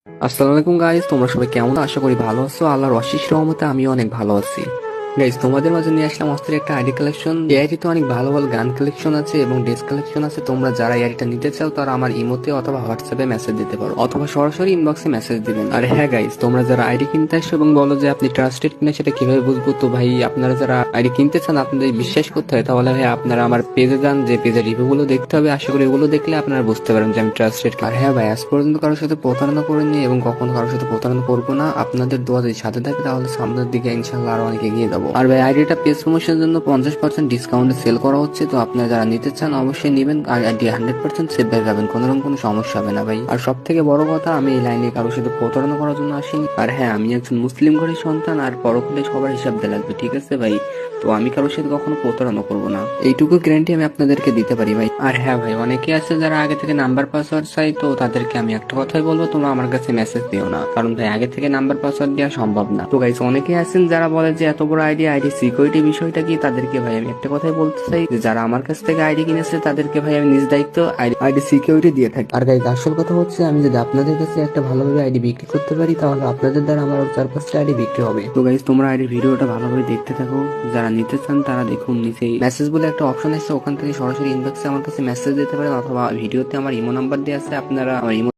আসসালামু আলাইকুম গাইস, তোমরা সবাই কেমন? আশা করি ভালো আছো। আল্লাহর অশেষ রহমতে আমিও অনেক ভালো আছি। গাইস, তোমাদের মাঝে নিয়ে আসলাম অস্থির একটা আইডি কালেকশন। এই আইডিতে অনেক ভালো ভালো গান কালেকশন আছে এবং ড্রেস কালেকশন আছে। তোমরা যারা এই আইডিটা নিতে চাও তারা আমার ইমোতে অথবা হোয়াটসঅ্যাপে মেসেজ দিতে পারো অথবা সরাসরি ইনবক্সে মেসেজ দিবেন। আর হ্যাঁ গাইস, তোমরা যারা আইডি কিনতে আসো এবং বলো যে আপনি ট্রাস্টেড কিনা সেটা কিভাবে বুঝবো? তো ভাই, আপনারা যারা আইডি কিনতে চান আপনাদের বিশ্বাস করতে হয়, তাহলে ভাই আপনারা আমার পেজে যান, যে পেজের রিভিউ গুলো দেখতে হবে। আশা করি এগুলো দেখলে আপনারা বুঝতে পারেন যে আমি ট্রাস্টেড। আর হ্যাঁ ভাই, আজ পর্যন্ত কারোর সাথে প্রতারণা করিনি এবং কখনো কারোর সাথে প্রতারণা করবো না। আপনাদের দোয়া যদি সাথে থাকে তাহলে সামনের দিকে ইনশাল্লাহ আরো অনেক এগিয়ে যাবো। আর ভাই, আইডিটা পেজ প্রমোশনের জন্য 50% ডিসকাউন্টে সেল করা হচ্ছে, তো আপনারা যারা নিতে চান অবশ্যই নিবেন। আর আইডি 100% সেভ হয়ে যাবেন, কোনো সমস্যা হবে না ভাই। আর সব থেকে বড় কথা, আমি এই লাইনে কারোর সাথে প্রতারণা করার জন্য আসিনি। আর হ্যাঁ, আমি একজন মুসলিম ঘরের সন্তান, আর পরকালে সবার হিসাব দেওয়া লাগবে, ঠিক আছে ভাই? তো আমি কারোর সাথে কখনো প্রতারণা করবো না, এইটুকু গ্যারান্টি আমি আপনাদেরকে দিতে পারি ভাই। আর হ্যাঁ ভাই, অনেকে আছে যারা আগে থেকে নাম্বার পাসওয়ার্ড চাই, তো তাদেরকে আমি একটা কথাই বলবো, তোমরা আমার কাছে মেসেজ দিও না, কারণ ভাই আগে থেকে নাম্বার পাসওয়ার্ড দেওয়া সম্ভব না। তো গাইস, অনেকে আছেন যারা বলে যে এত বড় আইডি সিকিউরিটি বিষয়টা কি, তাদেরকে ভাই আমি একটা কথাই বলতে চাই যে যারা আমার কাছ থেকে আইডি কিনেছে তাদেরকে ভাই আমি নিজ দায়িত্ব আইডি সিকিউরিটি দিয়ে থাকি। আর গাইস, আসল কথা হচ্ছে আমি যদি আপনাদের কাছে একটা ভালোভাবে আইডি বিক্রি করতে পারি তাহলে আপনাদের দ্বারা আমার 4-5টা আইডি বিক্রি হবে। তো গাইস, তোমরা আইডি ভিডিওটা ভালোভাবে দেখতে থাকো। যারা নিতে চান তারা দেখুন, নিচেই মেসেজ বলে একটা অপশন আছে, ওখান থেকে সরাসরি ইনবক্সে আমার কাছে মেসেজ দিতে পারেন অথবা ভিডিওতে আমার ইমো নাম্বার দেওয়া আছে, আপনারা আমার ইমো